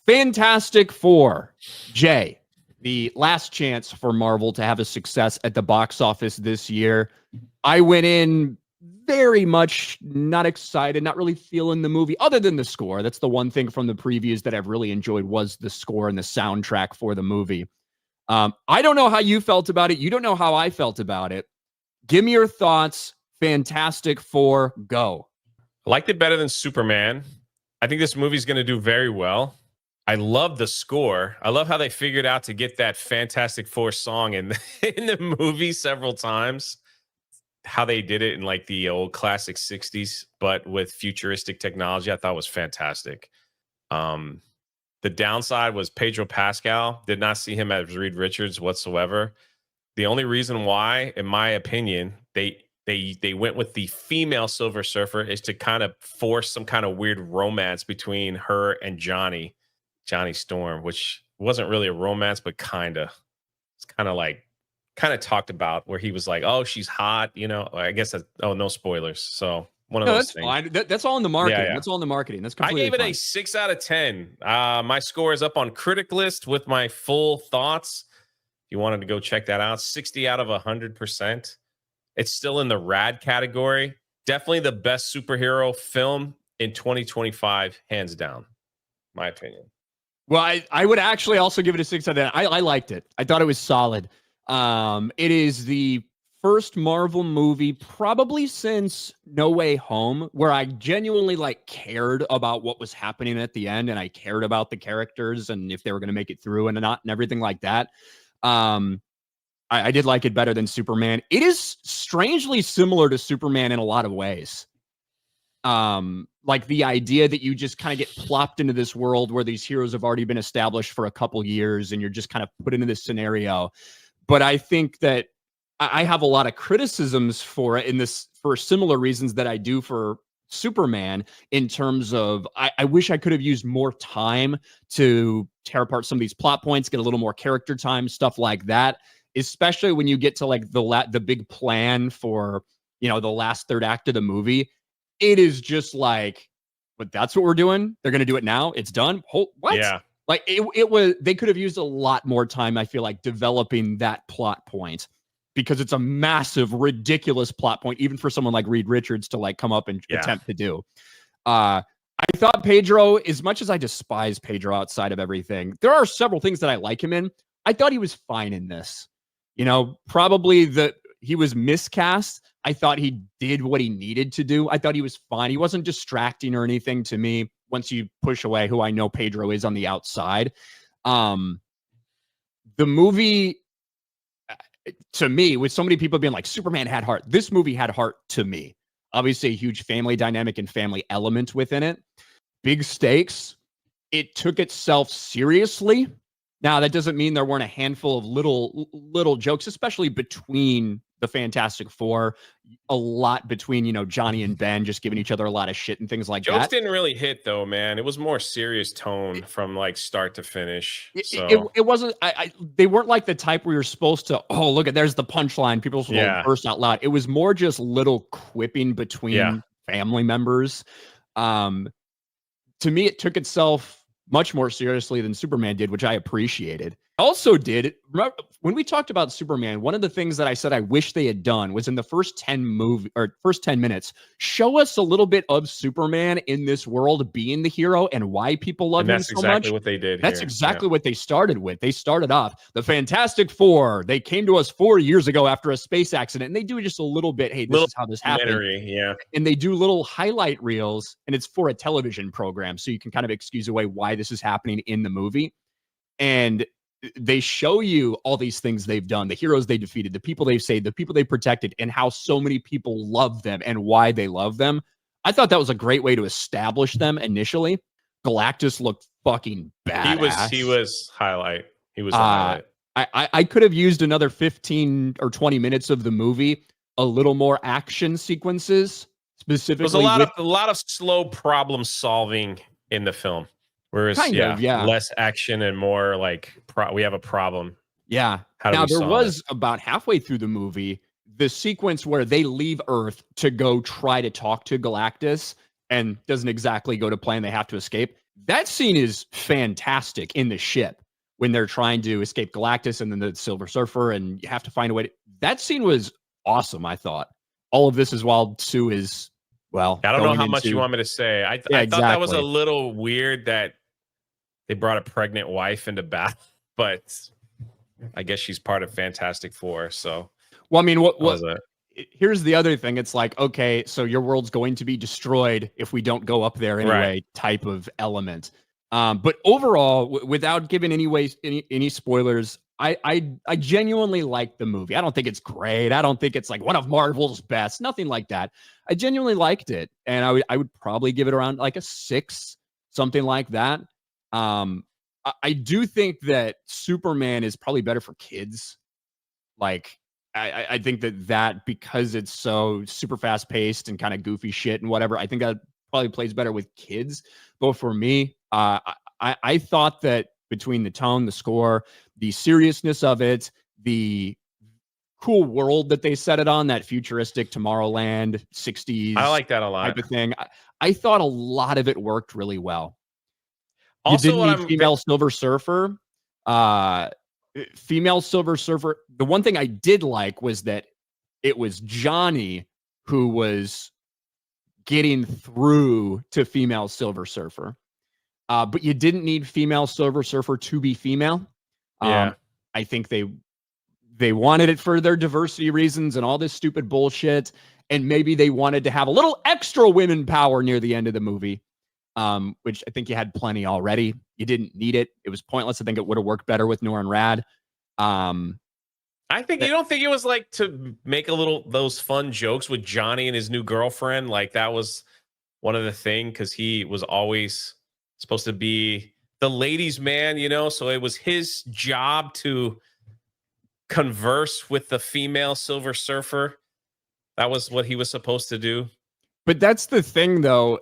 Fantastic Four, Jay, the last chance for Marvel to have a success at the box office this year. I went in very much not excited, not really feeling the movie, other than the score. That's the one thing from the previews that I've really enjoyed was the score and the soundtrack for the movie. I don't know how you felt about it. You don't know how I felt about it. Give me your thoughts. Fantastic Four, go. I liked it better than Superman. I think this movie's going to do very well. I love the score. I love how they figured out to get that Fantastic Four song in the movie several times. How they did it in like the old classic 60s, but with futuristic technology, I thought was fantastic. The downside was Pedro Pascal. Did not see him as Reed Richards whatsoever. The only reason why, in my opinion, they went with the female Silver Surfer is to kind of force some kind of weird romance between her and Johnny Storm, which wasn't really a romance, but kind of. It's kind of talked about where he was like, "Oh, she's hot," you know. I guess no spoilers. So one of those things. Fine. That's all in the marketing. Yeah. That's all in the marketing. That's completely I gave it fine. a 6 out of 10. My score is up on Critic List with my full thoughts. If you wanted to go check that out, 60 out of 100%. It's still in the rad category. Definitely the best superhero film in 2025, hands down. My opinion. Well, I would actually also give it a 6 out of 10. I liked it. I thought it was solid. It is the first Marvel movie probably since No Way Home where I genuinely cared about what was happening at the end, and I cared about the characters and if they were going to make it through and not and everything like that. I did like it better than Superman. It is strangely similar to Superman in a lot of ways. Like the idea that you just kind of get plopped into this world where these heroes have already been established for a couple years and you're just kind of put into this scenario. But I think that I have a lot of criticisms for it for similar reasons that I do for Superman, in terms of I wish I could have used more time to tear apart some of these plot points, get a little more character time, stuff like that, especially when you get to the big plan for, the last third act of the movie. It is just but that's what we're doing. They're going to do it now. It's done. What? Yeah. They could have used a lot more time, I feel like, developing that plot point, because it's a massive, ridiculous plot point, even for someone like Reed Richards to come up and attempt to do. I thought Pedro, as much as I despise Pedro outside of everything, there are several things that I like him in. I thought he was fine in this. Probably he was miscast. I thought he did what he needed to do. I thought he was fine. He wasn't distracting or anything to me once you push away who I know Pedro is on the outside. The movie, to me, with so many people being like, Superman had heart, this movie had heart to me. Obviously, a huge family dynamic and family element within it. Big stakes. It took itself seriously. Now, that doesn't mean there weren't a handful of little jokes, especially between the Fantastic Four. A lot between, Johnny and Ben just giving each other a lot of shit and things like that. Jokes didn't really hit, though, man. It was more serious tone from start to finish. It wasn't. They weren't like the type where you're supposed to. Oh, look at there's the punchline. People will burst out loud. It was more just little quipping between family members. To me, it took itself much more seriously than Superman did, which I appreciated. Also remember, when we talked about Superman, one of the things that I said I wish they had done was in the first 10 minutes, show us a little bit of Superman in this world being the hero and why people love him so much. That's exactly what they did. That's exactly what they started with. They started off the Fantastic Four. They came to us 4 years ago after a space accident, and they do just a little bit. Hey, this is how this happened. Yeah. And they do little highlight reels, and it's for a television program, so you can kind of excuse away why this is happening in the movie. And they show you all these things they've done, the heroes they defeated, the people they've saved, the people they protected, and how so many people love them and why they love them. I thought that was a great way to establish them initially. Galactus looked fucking badass. He was highlight. He was the highlight. I could have used another 15 or 20 minutes of the movie, a little more action sequences, specifically. There's a lot of slow problem solving in the film. Whereas, less action and more we have a problem. Yeah. Now, there was about halfway through the movie, the sequence where they leave Earth to go try to talk to Galactus and doesn't exactly go to plan. They have to escape. That scene is fantastic in the ship when they're trying to escape Galactus and then the Silver Surfer, and you have to find a way to. That scene was awesome, I thought. All of this is while Sue is, well, I don't know going how much you into. want me to say. Yeah, I thought that was a exactly. little weird that they brought a pregnant wife into battle, but I guess she's part of Fantastic Four. So Well, I mean, that was it. here's the other thing. It's like, okay, so your world's going to be destroyed if we don't go up there Right. anyway, type of element. But overall, without giving any spoilers, I genuinely like the movie. I don't think it's great. I don't think it's like one of Marvel's best. Nothing like that. I genuinely liked it, and I would probably give it around like a 6, something like that. I do think that Superman is probably better for kids. Like, I think that because it's so super fast paced and kind of goofy shit and whatever, I think that probably plays better with kids. But for me, I thought that between the tone, the score, the seriousness of it, the cool world that they set it on, that futuristic Tomorrowland I 60s like that a type lot. of thing, I thought a lot of it worked really well. You Also, didn't what need female Silver Surfer. Uh, Female Silver Surfer. The one thing I did like was that it was Johnny who was getting through to female Silver Surfer. But you didn't need female Silver Surfer to be female. Yeah. I think they wanted it for their diversity reasons and all this stupid bullshit. And maybe they wanted to have a little extra women power near the end of the movie, which I think you had plenty already. You didn't need it. It was pointless. I think it would have worked better with Norrin Rad. I think you don't think it was like to make a little those fun jokes with Johnny and his new girlfriend. Like that was one of the thing because he was always supposed to be the ladies' man, you know. So it was his job to converse with the female Silver Surfer. That was what he was supposed to do. But that's the thing, though.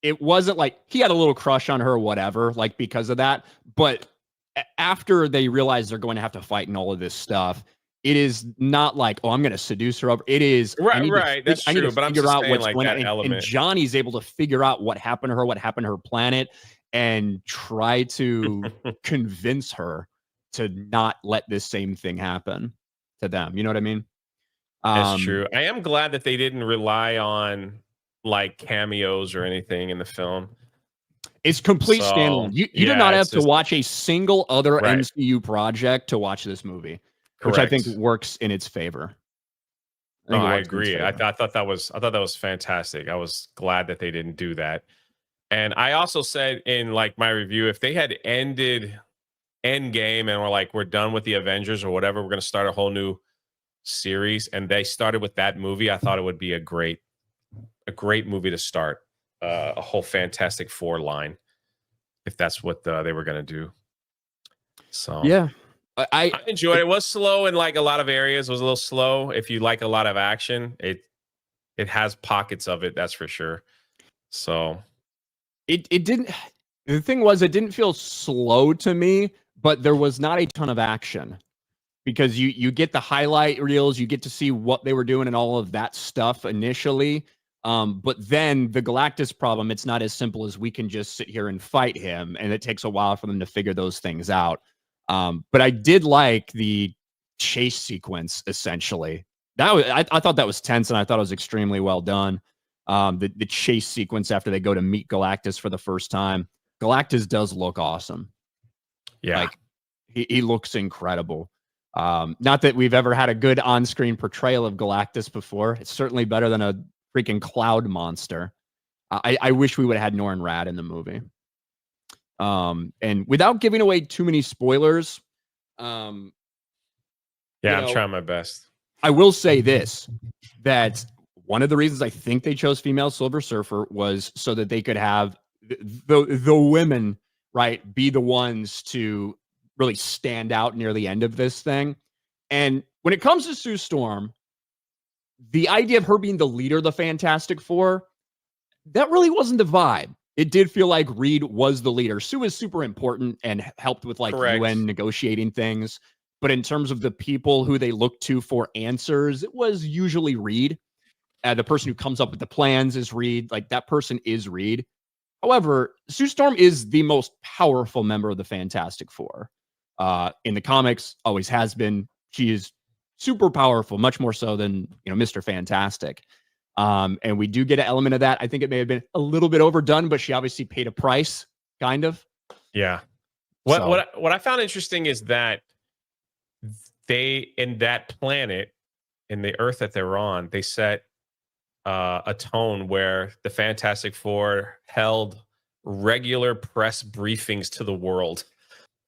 It wasn't like he had a little crush on her or whatever, like because of that. But after they realize they're going to have to fight and all of this stuff, it is not like, oh, I'm going to seduce her over. It is, Right. That's I need true. to But I'm figure just out saying what's like going on. that And element. Johnny's able to figure out what happened to her, what happened to her planet, and try to convince her to not let this same thing happen to them. You know what I mean? That's true. I am glad that they didn't rely on like cameos or anything in the film. It's complete So standalone. You did yeah, not have it's to just watch a single other right. MCU project to watch this movie, which I think Correct. works in its favor. No, I In its agree. favor. I thought that was fantastic. I was glad that they didn't do that. And I also said in like my review, if they had ended Endgame and were like, we're done with the Avengers or whatever, we're going to start a whole new series, and they started with that movie, I thought it would be a great movie to start a whole Fantastic Four line if that's what they were going to do. So Yeah, I enjoyed it. It was slow in like a lot of areas. It was a little slow. If you like a lot of action, it has pockets of it, that's for sure. So it didn't. The thing was, it didn't feel slow to me, but there was not a ton of action because you get the highlight reels, you get to see what they were doing and all of that stuff initially. But then the Galactus problem, it's not as simple as we can just sit here and fight him, and it takes a while for them to figure those things out. But I did like the chase sequence essentially. That was I thought that was tense, and I thought it was extremely well done. The chase sequence after they go to meet Galactus for the first time. Galactus does look awesome. yeah. Like he looks incredible. Not that we've ever had a good on-screen portrayal of Galactus before. It's certainly better than a freaking cloud monster. I wish we would have had Norrin Rad in the movie. And without giving away too many spoilers, I'm trying my best. I will say this, that one of the reasons I think they chose female Silver Surfer was so that they could have the women, right, be the ones to really stand out near the end of this thing. And when it comes to Sue Storm, the idea of her being the leader of the Fantastic Four, that really wasn't the vibe. It did feel like Reed was the leader. Sue is super important and helped with like Correct. UN negotiating things. But in terms of the people who they look to for answers, it was usually Reed. The person who comes up with the plans is Reed. Like that person is Reed. However, Sue Storm is the most powerful member of the Fantastic Four. In the comics, always has been. She is super powerful, much more so than Mr. Fantastic. And we do get an element of that. I think it may have been a little bit overdone, but she obviously paid a price, kind of. Yeah. So, What I found interesting is that they, in that planet, in the Earth that they're on, they set a tone where the Fantastic Four held regular press briefings to the world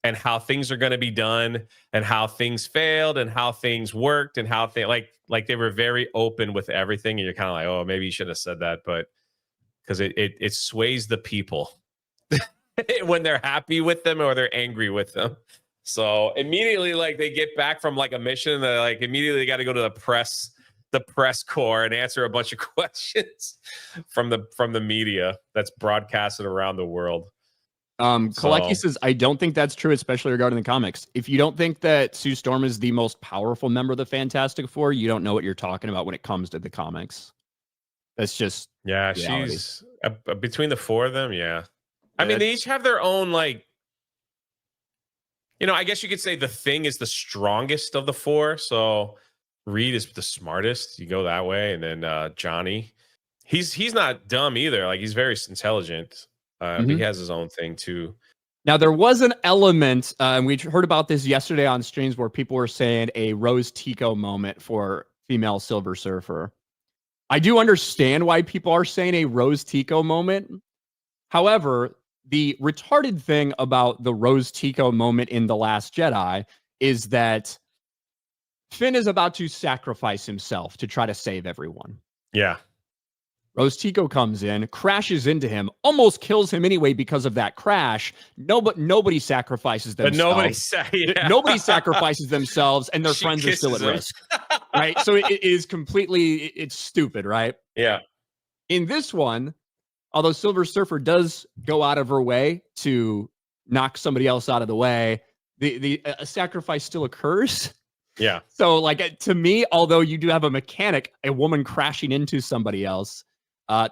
and how things are going to be done and how things failed and how things worked and how they like they were very open with everything. And you're kind of like, oh, maybe you should have said that, but because it sways the people when they're happy with them or they're angry with them. So immediately, like they get back from like a mission, they like immediately got to go to the press corps and answer a bunch of questions from the media that's broadcasted around the world. Kalecki says, I don't think that's true, especially regarding the comics. If you don't think that Sue Storm is the most powerful member of the Fantastic Four, you don't know what you're talking about when it comes to the comics. That's just reality. She's between the four of them. Yeah. I mean, they each have their own, like, I guess you could say the Thing is the strongest of the four. So Reed is the smartest. You go that way. And then Johnny, he's not dumb either. Like, he's very intelligent. He has his own thing too. Now, there was an element, and we heard about this yesterday on streams, where people were saying a Rose Tico moment for female Silver Surfer. I do understand why people are saying a Rose Tico moment. However, the retarded thing about the Rose Tico moment in The Last Jedi is that Finn is about to sacrifice himself to try to save everyone. Yeah. Rose Tico comes in, crashes into him, almost kills him anyway because of that crash. Nobody sacrifices themselves. But nobody sacrifices themselves, and their friends are still at risk. Right? So it is it's stupid, right? Yeah. In this one, although Silver Surfer does go out of her way to knock somebody else out of the way, a sacrifice still occurs. Yeah. So, like, to me, although you do have a mechanic, a woman crashing into somebody else,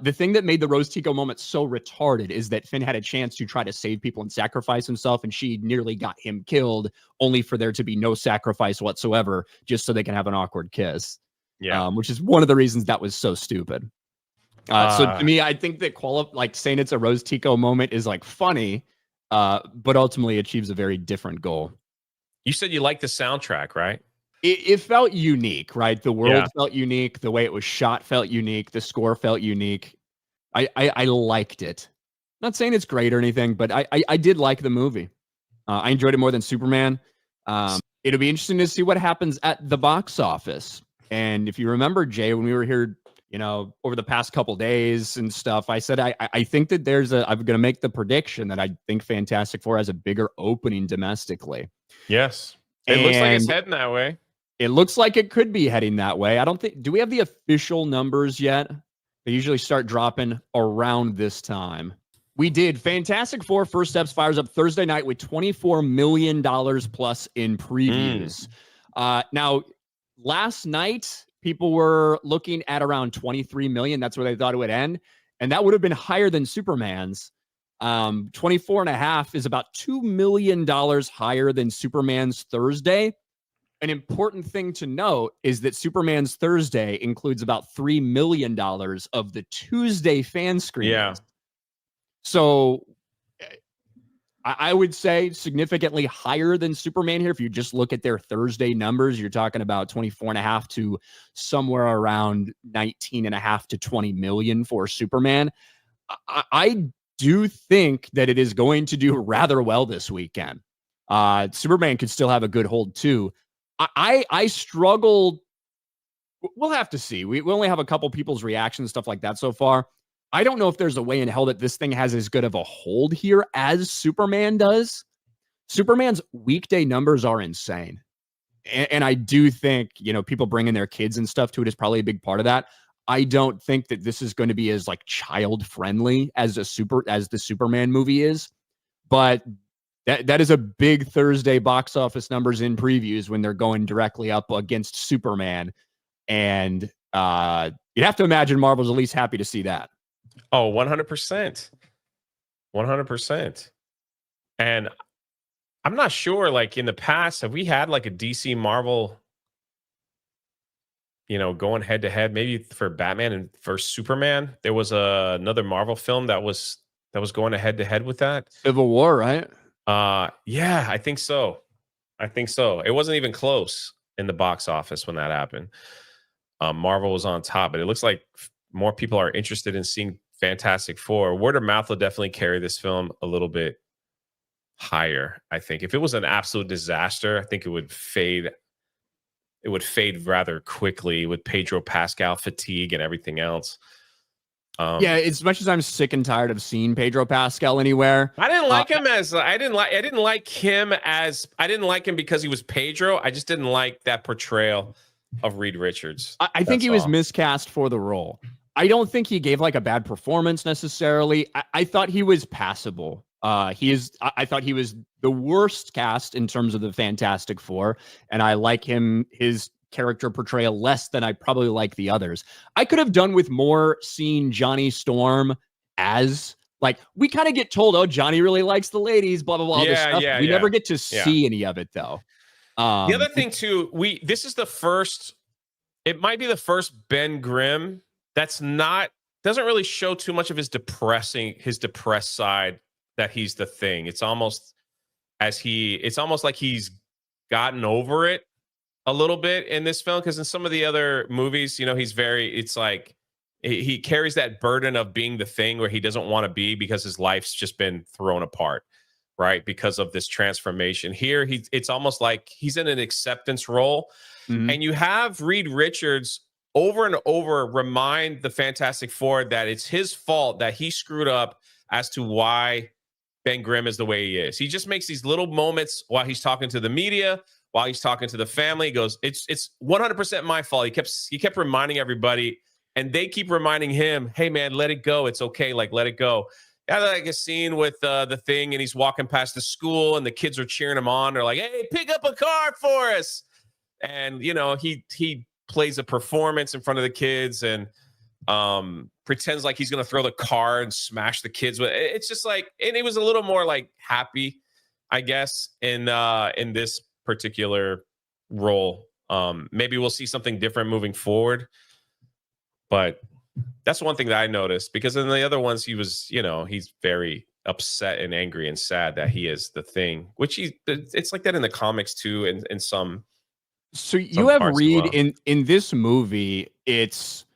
the thing that made the Rose Tico moment so retarded is that Finn had a chance to try to save people and sacrifice himself, and she nearly got him killed, only for there to be no sacrifice whatsoever, just so they can have an awkward kiss. Yeah. Which is one of the reasons that was so stupid. So to me, I think that saying it's a Rose Tico moment is like funny, but ultimately achieves a very different goal. You said you liked the soundtrack, right? It felt unique, right? The world felt unique. The way it was shot felt unique. The score felt unique. I liked it. Not saying it's great or anything, but I did like the movie. I enjoyed it more than Superman. It'll be interesting to see what happens at the box office. And if you remember, Jay, when we were here, over the past couple days and stuff, I said I think that I'm going to make the prediction that I think Fantastic Four has a bigger opening domestically. Yes. It looks like it's heading that way. It looks like it could be heading that way. Do we have the official numbers yet? They usually start dropping around this time. We did. Fantastic Four First Steps fires up Thursday night with $24 million plus in previews. Now, last night, people were looking at around 23 million. That's where they thought it would end. And that would have been higher than Superman's. 24.5 is about $2 million higher than Superman's Thursday. An important thing to note is that Superman's Thursday includes about $3 million of the Tuesday fan screenings. Yeah. So I would say significantly higher than Superman here. If you just look at their Thursday numbers, you're talking about 24.5 to somewhere around 19.5 to 20 million for Superman. I do think that it is going to do rather well this weekend. Superman could still have a good hold too. I struggled. We'll have to see. We only have a couple people's reactions and stuff like that so far. I don't know if there's a way in hell that this thing has as good of a hold here as Superman does. Superman's weekday numbers are insane. And I do think, people bringing their kids and stuff to it is probably a big part of that. I don't think that this is going to be as like child friendly as the Superman movie is, but that is a big Thursday box office numbers in previews when they're going directly up against Superman. And you'd have to imagine Marvel's at least happy to see that. Oh, 100%. 100%. And I'm not sure, like in the past, have we had like a DC Marvel, going head to head? Maybe for Batman and for Superman, there was another Marvel film that was going head to head with that. Civil War, right? Yeah, I think so. It wasn't even close in the box office when that happened. Marvel was on top, but it looks like more people are interested in seeing Fantastic Four. Word of mouth will definitely carry this film a little bit higher. I think if it was an absolute disaster, I think it would fade. It would fade rather quickly with Pedro Pascal fatigue and everything else. Yeah, as much as I'm sick and tired of seeing Pedro Pascal anywhere, I didn't like him I didn't like him because he was Pedro. I just didn't like that portrayal of Reed Richards. I think he was miscast for the role. I don't think he gave like a bad performance necessarily. I thought he was passable. I thought he was the worst cast in terms of the Fantastic Four, and I like his character portrayal less than I probably like the others. I could have done with more seeing Johnny Storm as, like, we kind of get told, oh, Johnny really likes the ladies, blah blah blah, all this stuff. We never get to see any of it though. The other thing too, this is the first. It might be the first Ben Grimm doesn't really show too much of his depressed side, that he's the thing. It's almost like he's gotten over it a little bit in this film, because in some of the other movies, it's like he carries that burden of being the thing where he doesn't want to be, because his life's just been thrown apart, right? Because of this transformation. Here, it's almost like he's in an acceptance role. Mm-hmm. And you have Reed Richards over and over remind the Fantastic Four that it's his fault that he screwed up as to why Ben Grimm is the way he is. He just makes these little moments while he's talking to the media, while he's talking to the family. He goes, it's 100% my fault. He kept reminding everybody, and they keep reminding him, hey man, let it go. It's okay. Like, let it go. I had like a scene with the thing, and he's walking past the school, and the kids are cheering him on. They're like, hey, pick up a car for us. And, he plays a performance in front of the kids and pretends like he's going to throw the car and smash the kids with. It's just like, and it was a little more like happy, I guess, in this particular role. Maybe we'll see something different moving forward, but that's one thing that I noticed, because in the other ones, he was, he's very upset and angry and sad that he is the thing, which it's like that in the comics too. And in some, so you have Reed in this movie. It's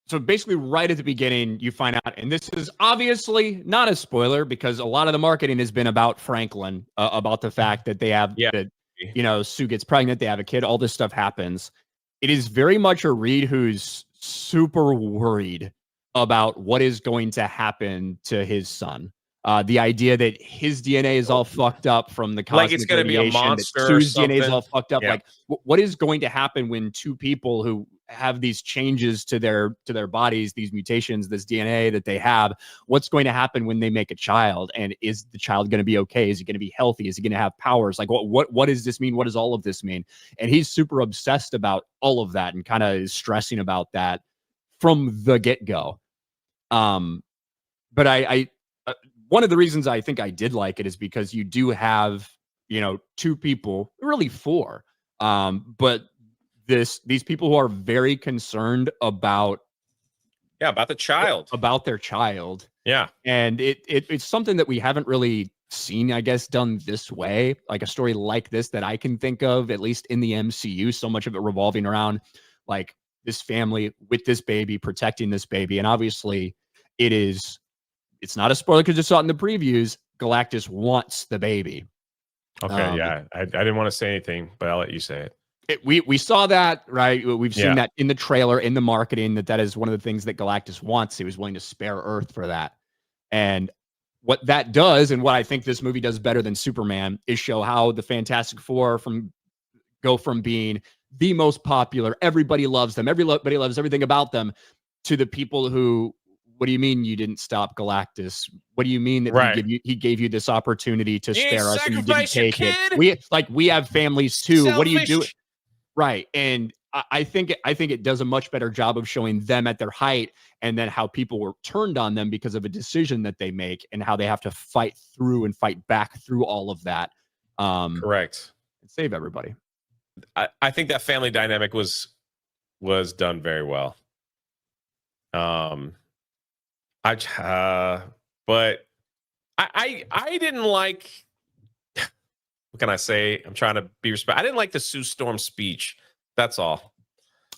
so basically right at the beginning, you find out, and this is obviously not a spoiler because a lot of the marketing has been about Franklin, about the fact that they have, that, Sue gets pregnant, they have a kid, all this stuff happens. It is very much a Reed who's super worried about what is going to happen to his son. The idea that his DNA is all fucked up from the cosmic, like it's going to be a monster. Sue's DNA is all fucked up. Yeah. Like, what is going to happen when two people who have these changes to their bodies, these mutations, this DNA that they have, what's going to happen when they make a child? And is the child going to be okay? Is he going to be healthy? Is he going to have powers? Like, what does this mean? What does all of this mean? And he's super obsessed about all of that and kind of is stressing about that from the get-go. But I one of the reasons I think I did like it is because you do have, two people, really four, but these people who are very concerned about the child, about their child. Yeah. And it's something that we haven't really seen, I guess, done this way, like a story like this that I can think of, at least in the MCU, so much of it revolving around like this family with this baby, protecting this baby. And obviously it's not a spoiler because you saw it in the previews. Galactus wants the baby. Okay. Yeah. I didn't want to say anything, but I'll let you say it. We saw that, right? We've seen that in the trailer, in the marketing, that is one of the things that Galactus wants. He was willing to spare Earth for that. And what that does, and what I think this movie does better than Superman, is show how the Fantastic Four go from being the most popular, everybody loves them, everybody loves everything about them, to the people who, what do you mean you didn't stop Galactus? What do you mean that he gave you this opportunity to spare us and you didn't take it? We have families too. Selfish. What do you do? Right. And I think it does a much better job of showing them at their height, and then how people were turned on them because of a decision that they make, and how they have to fight through and fight back through all of that. Correct. And save everybody. I think that family dynamic was done very well. But I didn't like. What can I say? I'm trying to be respectful. I didn't like the Sue Storm speech. That's all.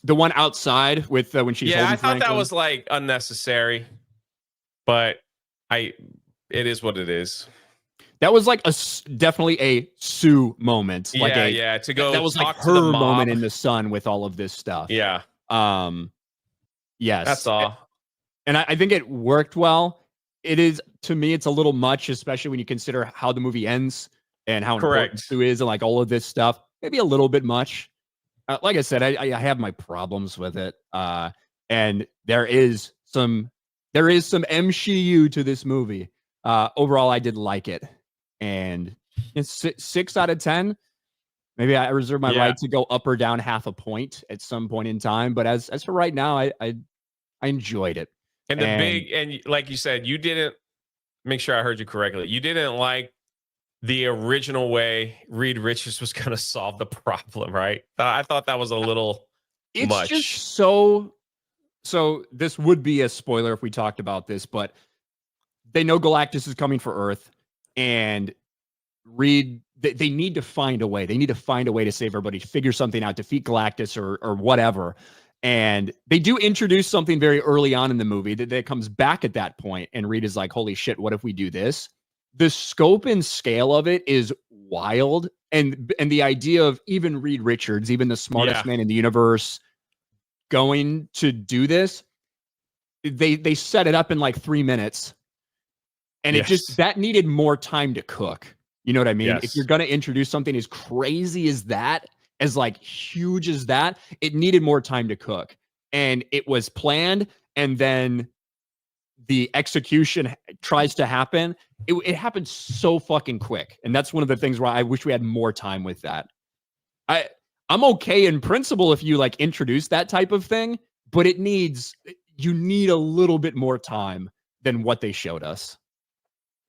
The one outside with when she's I thought Franklin. that was like unnecessary, but it is what it is. That was like definitely a Sue moment. Like to go. That was like to the her mob. moment in the sun with all of this stuff. Yeah. Yes. That's all. And I think it worked well. It is, to me, it's a little much, especially when you consider how the movie ends and how important Sue is and like all of this stuff. Maybe a little bit much. Like I said, I have my problems with it. And there is some MCU to this movie. Overall, I did like it. And it's 6 out of 10. Maybe I reserve my right to go up or down half a point at some point in time. But as for right now, I enjoyed it. And like you said, you didn't, make sure I heard you correctly. You didn't like the original way Reed Richards was going to solve the problem, right? I thought that was a little much. It's just so this would be a spoiler if we talked about this, but they know Galactus is coming for Earth, and Reed, they need to find a way. They need to find a way to save everybody, to figure something out, defeat Galactus or whatever. And they do introduce something very early on in the movie that comes back at that point, and Reed is like, holy shit, what if we do this? The scope and scale of it is wild. And the idea of even Reed Richards, even the smartest man in the universe, going to do this, they set it up in like 3 minutes. And it just, that needed more time to cook. You know what I mean? If you're going to introduce something as crazy as that, as like huge as that, it needed more time to cook. And it was planned, and then the execution tries to happen. It happened so fucking quick. And that's one of the things where I wish we had more time with that. I'm okay in principle if you like introduce that type of thing, but you need a little bit more time than what they showed us.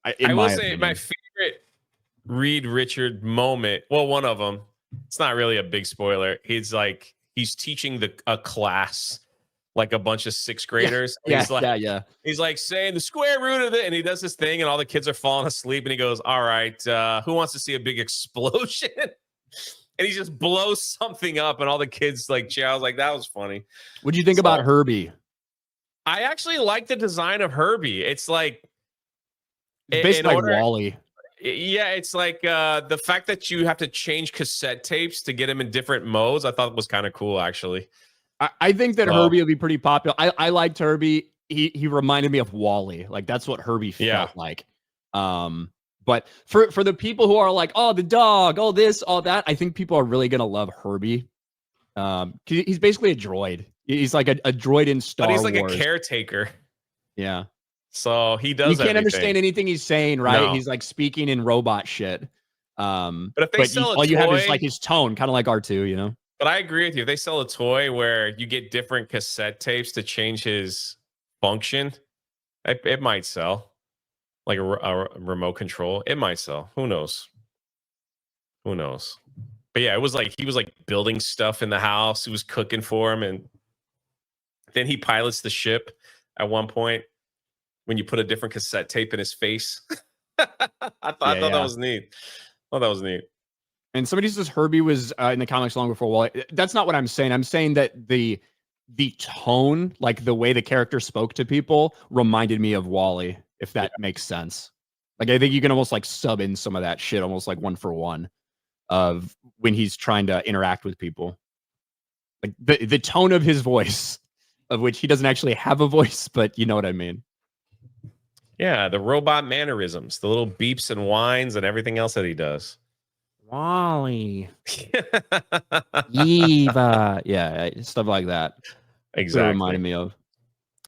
I will say my favorite Reed Richard moment, well, one of them, it's not really a big spoiler. He's teaching a class, like a bunch of 6th graders. He's like saying the square root of it, and he does this thing, and all the kids are falling asleep, and he goes, all right, who wants to see a big explosion? And he just blows something up, and all the kids like cheer. I was like, that was funny. What do you think about H.E.R.B.I.E? I actually like the design of H.E.R.B.I.E. It's like basically like Wall-E. Yeah, it's like the fact that you have to change cassette tapes to get them in different modes. I thought was kind of cool, actually. I think that H.E.R.B.I.E will be pretty popular. I liked H.E.R.B.I.E. He reminded me of Wall-E. Like that's what H.E.R.B.I.E felt like. But for the people who are like, oh, the dog, oh this, all that, I think people are really gonna love H.E.R.B.I.E. He's basically a droid. He's like a droid in Star Wars. But he's like a caretaker. Yeah. So he does. You can't understand anything he's saying, right? No. He's like speaking in robot shit. But if they sell all you have is like his tone, kind of like R2, you know. But I agree with you. If they sell a toy where you get different cassette tapes to change his function, it might sell. Like a remote control, it might sell. Who knows? Who knows? But yeah, it was like he was like building stuff in the house. He was cooking for him, and then he pilots the ship at one point when you put a different cassette tape in his face. I thought that was neat. Oh, that was neat. And somebody says H.E.R.B.I.E was in the comics long before Wall-E. That's not what I'm saying. I'm saying that the tone, like the way the character spoke to people, reminded me of Wall-E, if that makes sense. Like I think you can almost like sub in some of that shit, almost like 1-for-1 of when he's trying to interact with people. Like the tone of his voice, of which he doesn't actually have a voice, but you know what I mean. Yeah, the robot mannerisms, the little beeps and whines and everything else that he does. Wall-E. Eva. Yeah, stuff like that. Exactly. It reminded me of.